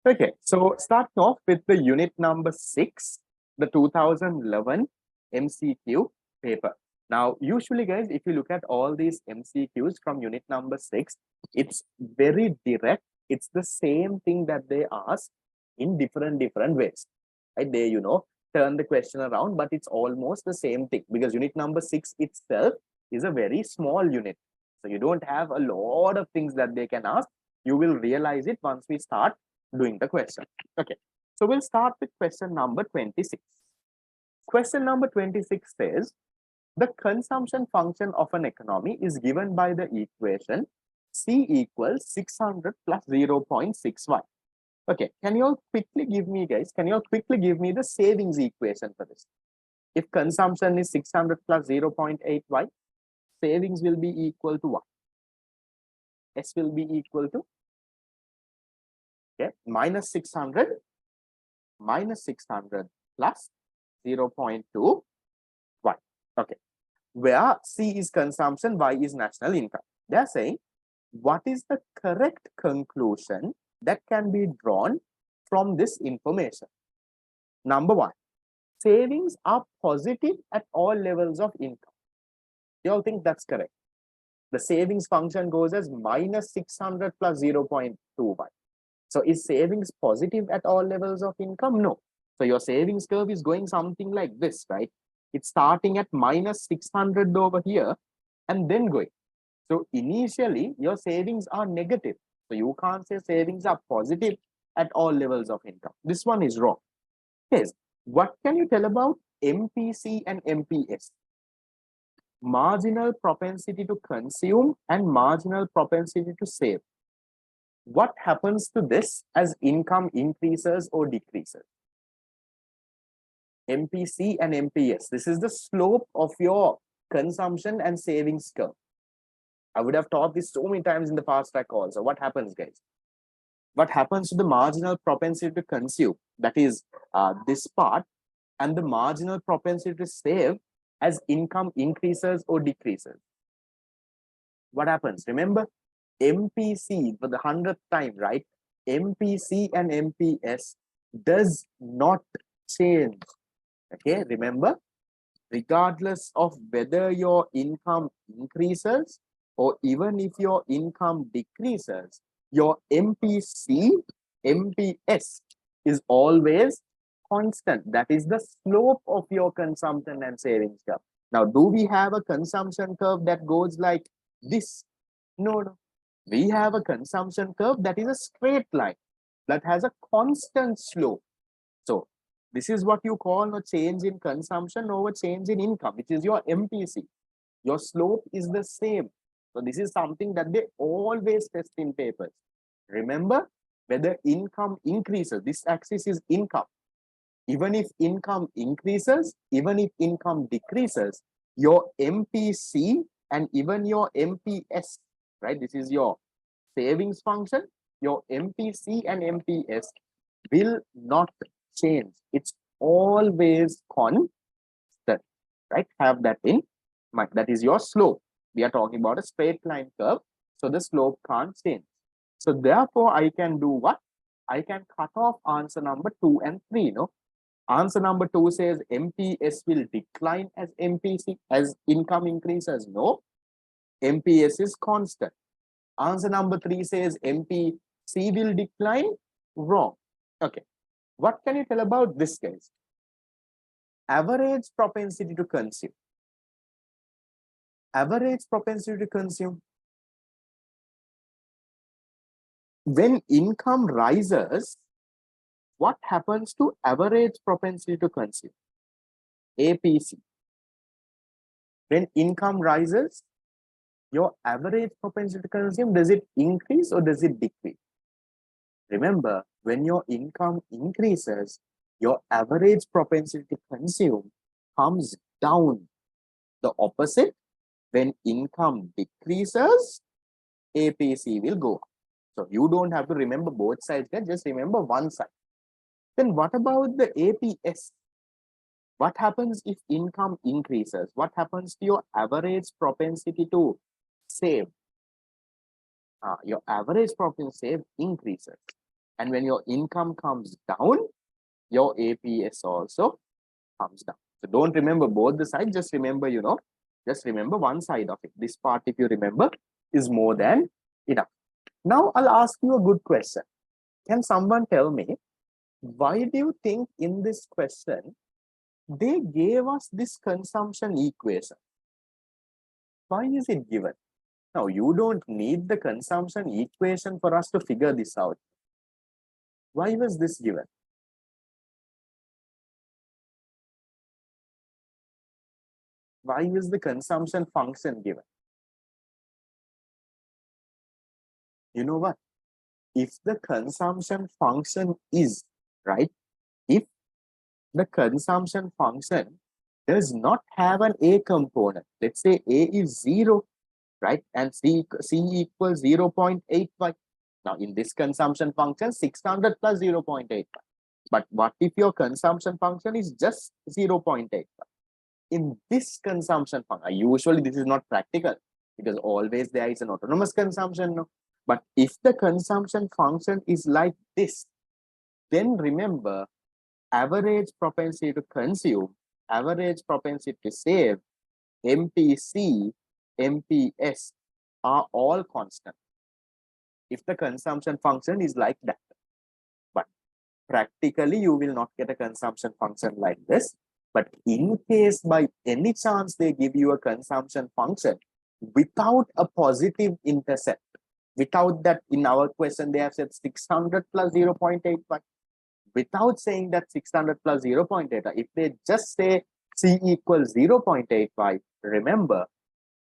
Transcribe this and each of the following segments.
Okay, so starting off with the unit number 6, the 2011 MCQ paper. Now, usually, guys, if you look at all these MCQs from unit number 6, it's very direct. It's the same thing that they ask in different ways. Right? They, turn the question around, but it's almost the same thing because unit number 6 itself is a very small unit. So you don't have a lot of things that they can ask. You will realize it once we start doing the question. Okay, so we'll start with question number 26. Question number 26 says, the consumption function of an economy is given by the equation C equals 600 plus 0.61. Okay, can you all quickly give me, guys, the savings equation for this? If consumption is 600 plus 0.8y, savings will be equal to what? S will be equal to, okay, minus 600 plus 0.2y. Okay, where C is consumption, Y is national income. They are saying, what is the correct conclusion that can be drawn from this information? Number one, savings are positive at all levels of income. You all think that's correct? The savings function goes as minus 600 plus 0.2y. So is savings positive at all levels of income? No. So your savings curve is going something like this, right? It's starting at minus 600 over here and then going. So initially your savings are negative. So you can't say savings are positive at all levels of income. This one is wrong. Yes. What can you tell about MPC and MPS? Marginal propensity to consume and marginal propensity to save. What happens to this as income increases or decreases? MPC and MPS. This is the slope of your consumption and savings curve. I would have taught this so many times in the fast track also. What happens, guys? What happens to the marginal propensity to consume? That is this part, and the marginal propensity to save as income increases or decreases. What happens? Remember, MPC for the 100th time, right? MPC and MPS does not change. Okay, remember, regardless of whether your income increases or even if your income decreases, your MPC, MPS is always constant. That is the slope of your consumption and savings curve. Now, do we have a consumption curve that goes like this? No. We have a consumption curve that is a straight line that has a constant slope. So this is what you call a change in consumption over change in income, which is your MPC. Your slope is the same. So this is something that they always test in papers. Remember, whether income increases, this axis is income. Even if income increases, even if income decreases, your MPC and even your MPS, right? This is your savings function. Your MPC and MPS will not change. It's always constant, right? Have that in mind. That is your slope. We are talking about a straight line curve, so the slope can't change. So therefore, I can do what? I can cut off answer number 2 and 3. No, answer number 2 says MPS will decline as MPC as income increases. No, MPS is constant. Answer number 3 says MPC will decline. Wrong. Okay. What can you tell about this, guys? Average propensity to consume. Average propensity to consume. When income rises, what happens to average propensity to consume? APC. When income rises, your average propensity to consume, does it increase or does it decrease? Remember, when your income increases, your average propensity to consume comes down. The opposite, when income decreases, APC will go up. So you don't have to remember both sides, just remember one side. Then what about the APS? What happens if income increases? What happens to your average propensity to save? Your average propensity to save increases. And when your income comes down, your APS also comes down. So don't remember both the sides, just remember, just remember one side of it. This part, if you remember, is more than enough. Now I'll ask you a good question. Can someone tell me, why do you think in this question, they gave us this consumption equation? Why is it given? Now, you don't need the consumption equation for us to figure this out. Why was this given? Why is the consumption function given? You know what? If the consumption function is, right? If the consumption function does not have an A component, let's say A is 0, right? And C equals 0.85. Now, in this consumption function, 600 plus 0.85. But what if your consumption function is just 0.85? In this consumption function, usually this is not practical because always there is an autonomous consumption. No? But if the consumption function is like this, then remember, average propensity to consume, average propensity to save, MPC, MPS are all constant if the consumption function is like that. But practically, you will not get a consumption function like this. But in case by any chance they give you a consumption function without a positive intercept, without that, in our question, they have said 600 plus 0.85. Without saying that 600 plus 0.85, if they just say C equals 0.85, remember,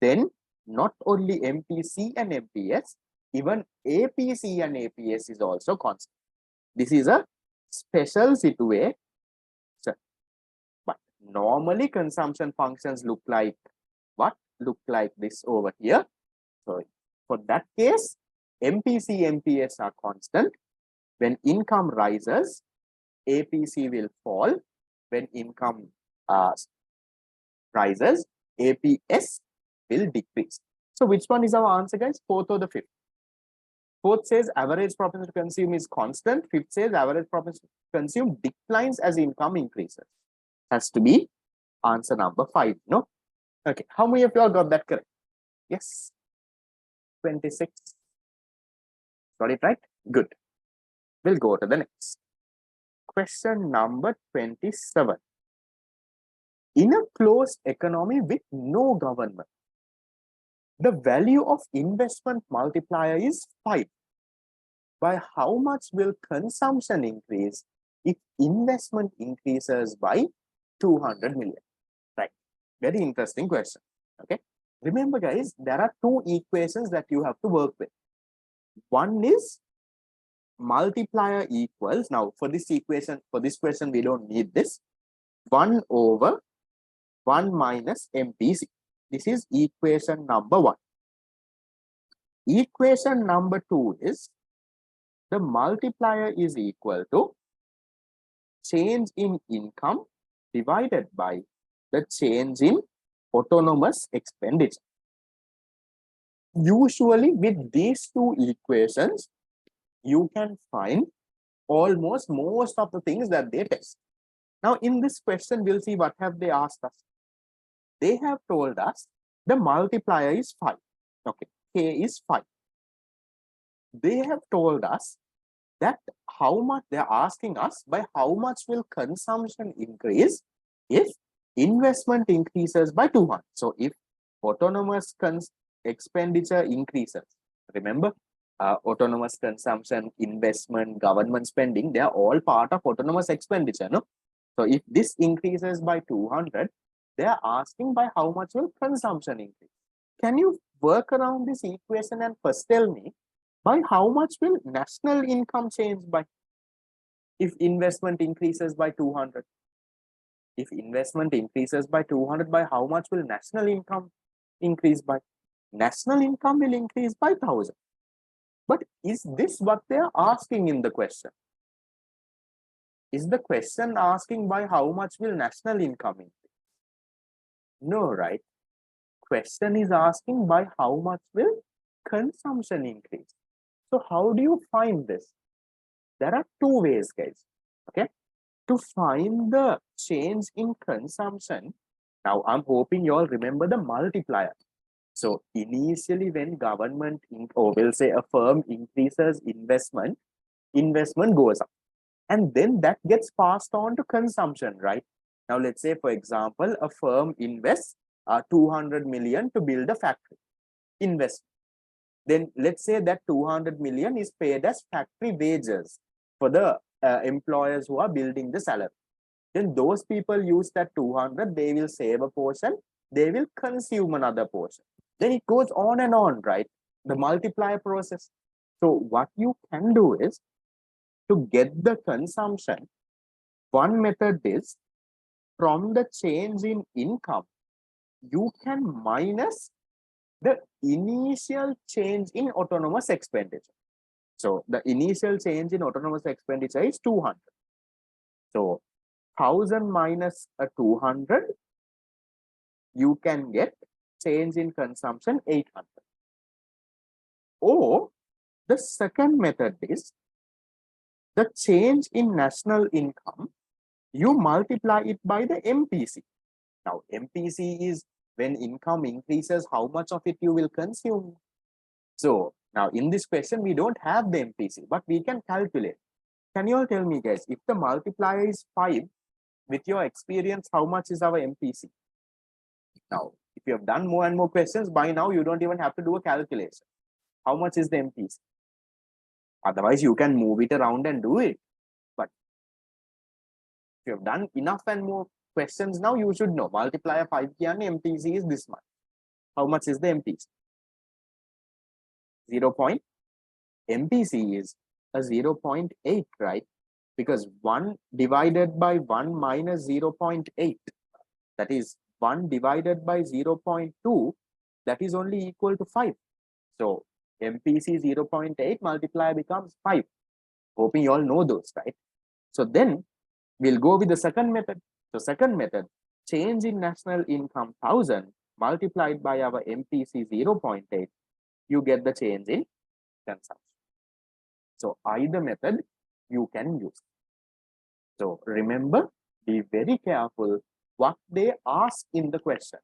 then not only MPC and MPS, even APC and APS is also constant. This is a special situation. But normally consumption functions look like what? Look like this over here. So for that case, MPC, MPS are constant. When income rises, APC will fall. When income rises, APS will decrease. So which one is our answer, guys? Fourth or the fifth? Fourth says average propensity to consume is constant. Fifth says average propensity to consume declines as income increases. Has to be answer number 5, no? Okay, how many of you all got that correct? Yes, 26. Got it right? Good. We'll go to the next. Question number 27. In a closed economy with no government, the value of investment multiplier is 5. By how much will consumption increase if investment increases by 200 million? Right. Very interesting question. Okay. Remember, guys, there are two equations that you have to work with. One is multiplier equals, now for this equation, for this question, we don't need this, 1 over 1 minus MPC. This is equation number 1. Equation number 2 is the multiplier is equal to change in income divided by the change in autonomous expenditure. Usually with these two equations, you can find almost most of the things that they test. Now in this question, we'll see what have they asked us. They have told us the multiplier is 5. Okay, K is 5. They have told us that how much, they're asking us by how much will consumption increase if investment increases by 200. So if autonomous expenditure increases, remember, autonomous consumption, investment, government spending, they are all part of autonomous expenditure, no? So if this increases by 200, they are asking by how much will consumption increase. Can you work around this equation and first tell me by how much will national income change by if investment increases by 200? If investment increases by 200, by how much will national income increase by? National income will increase by 1000. But is this what they are asking in the question? Is the question asking by how much will national income increase? No, right? Question is asking by how much will consumption increase. So how do you find this? There are two ways, guys. Okay. To find the change in consumption, now I'm hoping you all remember the multiplier. So initially when government or we'll say a firm increases investment, investment goes up. And then that gets passed on to consumption, right? Now let's say, for example, a firm invests 200 million to build a factory. Invest. Then let's say that 200 million is paid as factory wages for the employers who are building the salary. Then those people use that 200, they will save a portion, they will consume another portion. Then it goes on and on, right? The multiplier process. So what you can do is to get the consumption, one method is from the change in income, you can minus the initial change in autonomous expenditure. So the initial change in autonomous expenditure is 200. So 1000 minus a 200, you can get change in consumption 800. Or the second method is the change in national income, you multiply it by the MPC. Now MPC is when income increases, how much of it you will consume. So now in this question, we don't have the MPC, but we can calculate. Can you all tell me, guys, if the multiplier is 5, with your experience, how much is our MPC? Now, if you have done more and more questions, by now you don't even have to do a calculation. How much is the MPC? Otherwise, you can move it around and do it. But if you have done enough and more questions now, you should know. Multiplier 5 and MPC is this much. How much is the MPC? 0. MPC is a 0.8, right? Because 1 divided by 1 minus 0.8, that is 1 divided by 0.2, that is only equal to 5. So MPC 0.8 multiplier becomes 5. Hoping you all know those, right? So then we'll go with the second method. So second method, change in national income 1000 multiplied by our MPC 0.8, you get the change in consumption. So either method you can use. So remember, be very careful what they ask in the question.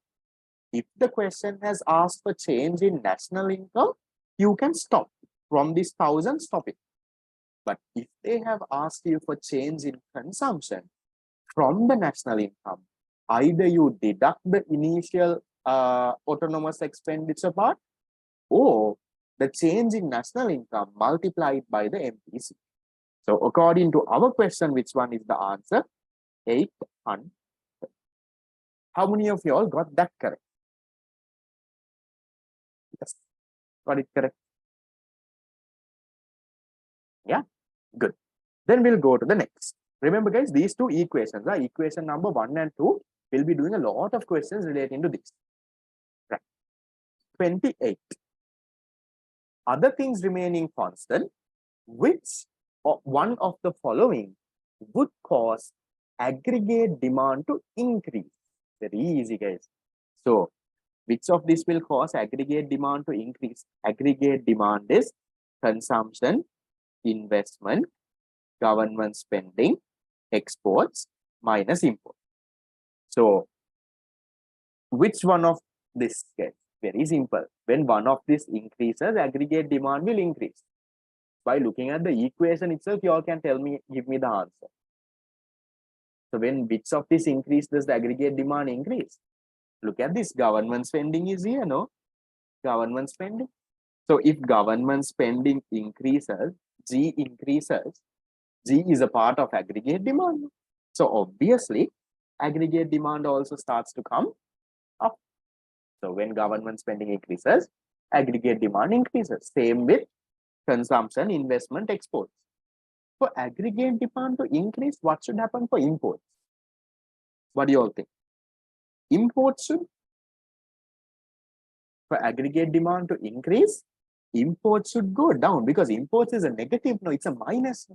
If the question has asked for change in national income, you can stop from this 1000, stop it. But if they have asked you for change in consumption from the national income, either you deduct the initial autonomous expenditure part, or the change in national income multiplied by the MPC. So according to our question, which one is the answer? 800. How many of you all got that correct? Yes, got it correct. Yeah, good. Then we'll go to the next. Remember, guys, these two equations, right? Equation number 1 and 2, we'll be doing a lot of questions relating to this. Right. 28. Other things remaining constant, which one of the following would cause aggregate demand to increase? Very easy, guys. So which of this will cause aggregate demand to increase? Aggregate demand is consumption, investment, government spending, exports minus import. So which one of this, guys? Very simple. When one of these increases, aggregate demand will increase. By looking at the equation itself, you all can tell me, give me the answer. So when which of this increase does the aggregate demand increase? Look at this, government spending is here, no? Government spending. So if government spending increases, G increases, G is a part of aggregate demand. So obviously, aggregate demand also starts to come up. So when government spending increases, aggregate demand increases. Same with consumption, investment, exports. For aggregate demand to increase, what should happen for imports? What do you all think? Imports should, for aggregate demand to increase, imports should go down, because imports is a negative, no, it's a minus.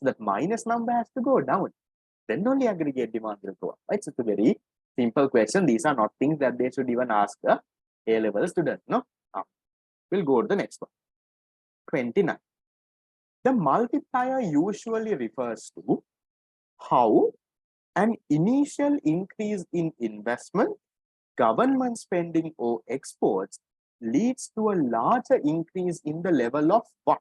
That minus number has to go down. Then only aggregate demand will go up, right? So it's a very simple question. These are not things that they should even ask a A-level student, no? We'll go to the next one. 29. The multiplier usually refers to how an initial increase in investment, government spending, or exports leads to a larger increase in the level of what?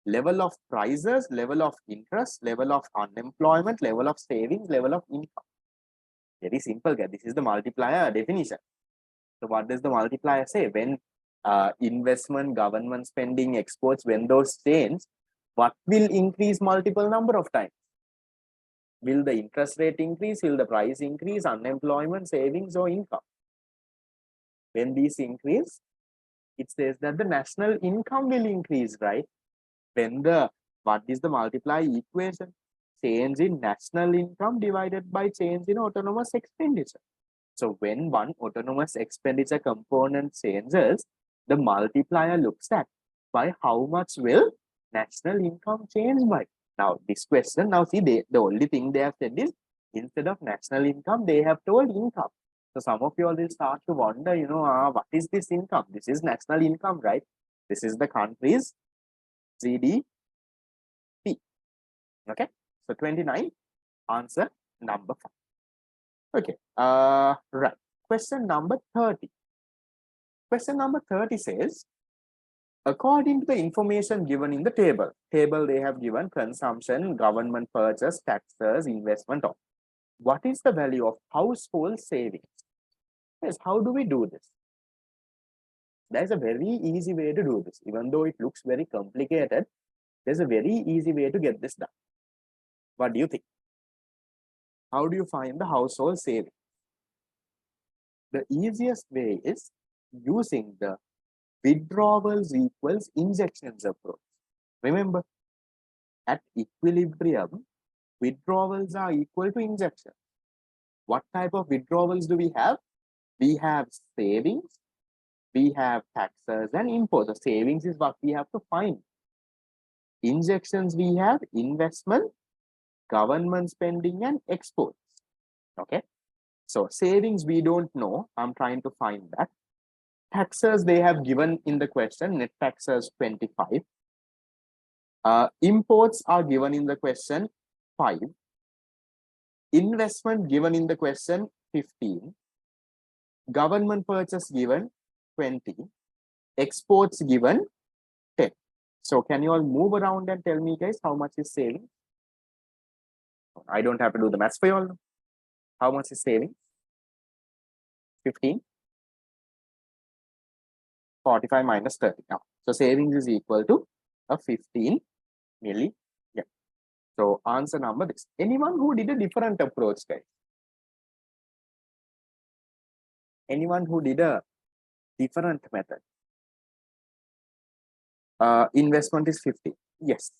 Level of prices, level of interest, level of unemployment, level of savings, level of income. Very simple, guys. This is the multiplier definition. So what does the multiplier say? When investment, government spending, exports, when those change, what will increase multiple number of times? Will the interest rate increase? Will the price increase? Unemployment, savings, or income? When these increase, it says that the national income will increase, right? When what is the multiplier equation? Change in national income divided by change in autonomous expenditure. So when one autonomous expenditure component changes, the multiplier looks at by how much will national income change by. Now this question, now see, the only thing they have said is instead of national income, they have told income. So some of you all will start to wonder, what is this income? This is national income, right? This is the country's GDP. Okay, so 29, answer number 5. Okay, right. Question number 30. Question number 30 says, according to the information given in the table, they have given consumption, government purchase, taxes, investment. What is the value of household savings? Yes, how do we do this? There's a very easy way to do this. Even though it looks very complicated, there's a very easy way to get this done. What do you think? How do you find the household savings? The easiest way is using the withdrawals equals injections approach. Remember, at equilibrium, withdrawals are equal to injections. What type of withdrawals do we have? We have savings, we have taxes and imports. The savings is what we have to find. Injections, we have investment, government spending and exports. Okay, so savings we don't know. I'm trying to find that. Taxes they have given in the question, net taxes 25. Imports are given in the question 5. Investment given in the question 15. Government purchase given 20. Exports given 10. So can you all move around and tell me, guys, how much is saving? I don't have to do the maths for you all. How much is saving? 15. 45 minus 30. Now, so savings is equal to a 15 million. Yeah. So answer number this. Anyone who did a different approach, guys? Anyone who did a different method? Investment is 50. Yes.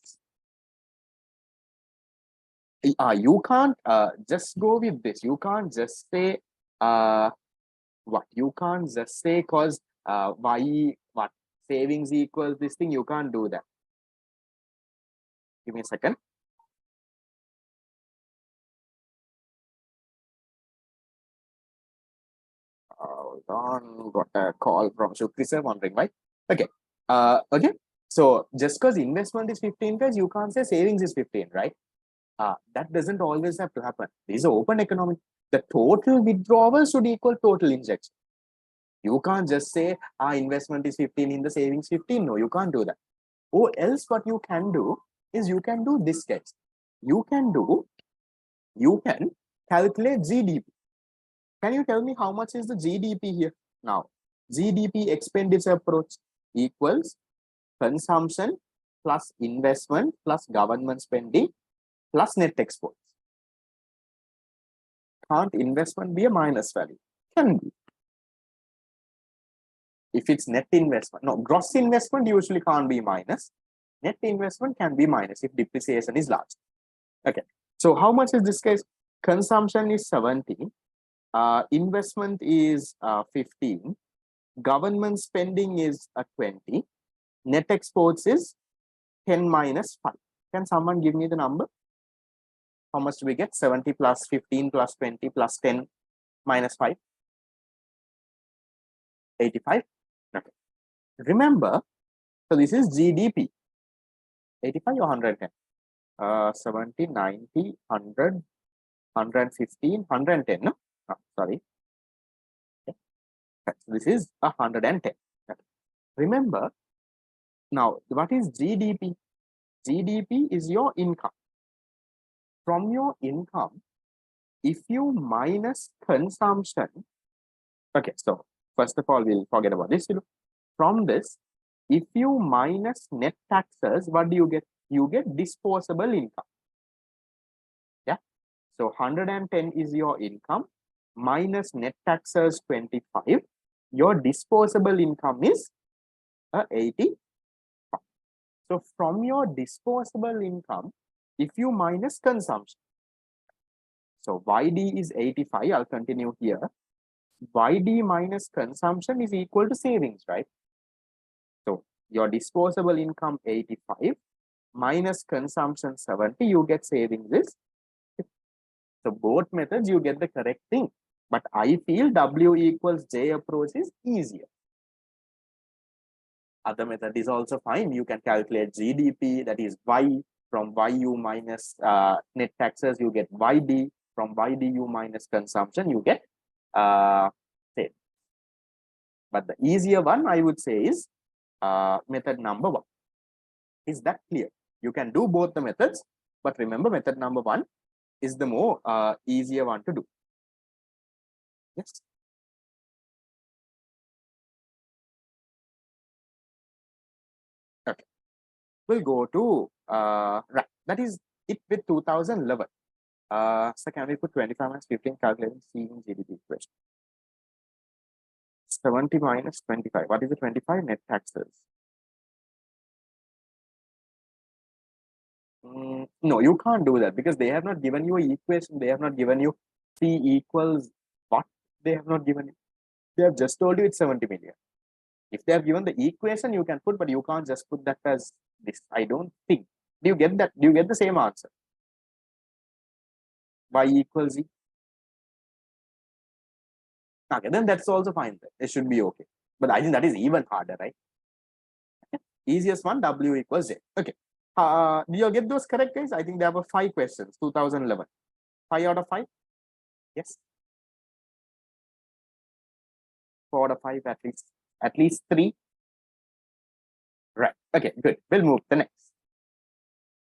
You can't just go with this. You can't just say what? You can't just say because why what savings equals this thing. You can't do that. Give me a second. Hold on, got a call from Shukri sir wondering why. Okay. Okay. So just because investment is 15, guys, you can't say savings is 15, right? That doesn't always have to happen. This is an open economy. The total withdrawal should equal total injection. You can't just say investment is 15 in the savings 15. No, you can't do that. Or else what you can do is you can do this, guys. You can calculate GDP. Can you tell me how much is the GDP here? Now, GDP expenditure approach equals consumption plus investment plus government spending plus net exports. Can't investment be a minus value? Can be. If it's net investment, no, gross investment usually can't be minus. Net investment can be minus if depreciation is large. Okay, so how much is this case? Consumption is 17, investment is 15, government spending is 20, net exports is 10 minus 5. Can someone give me the number? How much do we get? 70 plus 15 plus 20 plus 10 minus 5. 85. Okay. Remember, so this is GDP. 85 or 110? 70, 90, 100, 115, 110. No? Oh, sorry. Okay. So this is 110. Okay. Remember, now what is GDP? GDP is your income. From your income, if you minus consumption, okay, so first of all, we'll forget about this. From this, if you minus net taxes, what do you get? You get disposable income. Yeah. So 110 is your income minus net taxes 25. Your disposable income is 80. So from your disposable income, if you minus consumption, so YD is 85. I'll continue here. YD minus consumption is equal to savings, right? So your disposable income 85 minus consumption 70, you get savings is 50. So both methods you get the correct thing. But I feel W equals J approach is easier. Other method is also fine. You can calculate GDP, that is Y. From Y you minus net taxes, you get YD. From YD you minus consumption, you get save. But the easier one I would say is method number 1. Is that clear? You can do both the methods, but remember method number 1 is the more easier one to do. Yes. Okay. We'll go to right. That is it with 2011. So can we put 25 minus 15 calculating seeing GDP equation? 70 minus 25. What is the 25? Net taxes. No, you can't do that because they have not given you an equation. They have not given you C equals what? They have not given you. They have just told you it's 70 million. If they have given the equation, you can put, but you can't just put that as this. I don't think. Do you get that? Do you get the same answer? Y equals Z. Okay, then that's also fine. It should be okay. But I think that is even harder, right? Okay. Easiest one, W equals J. Okay. Do you get those correct, guys? I think there were 5 questions, 2011. 5 out of 5? Yes. 4 out of 5 at least. At least 3. Right. Okay, good. We'll move to the next.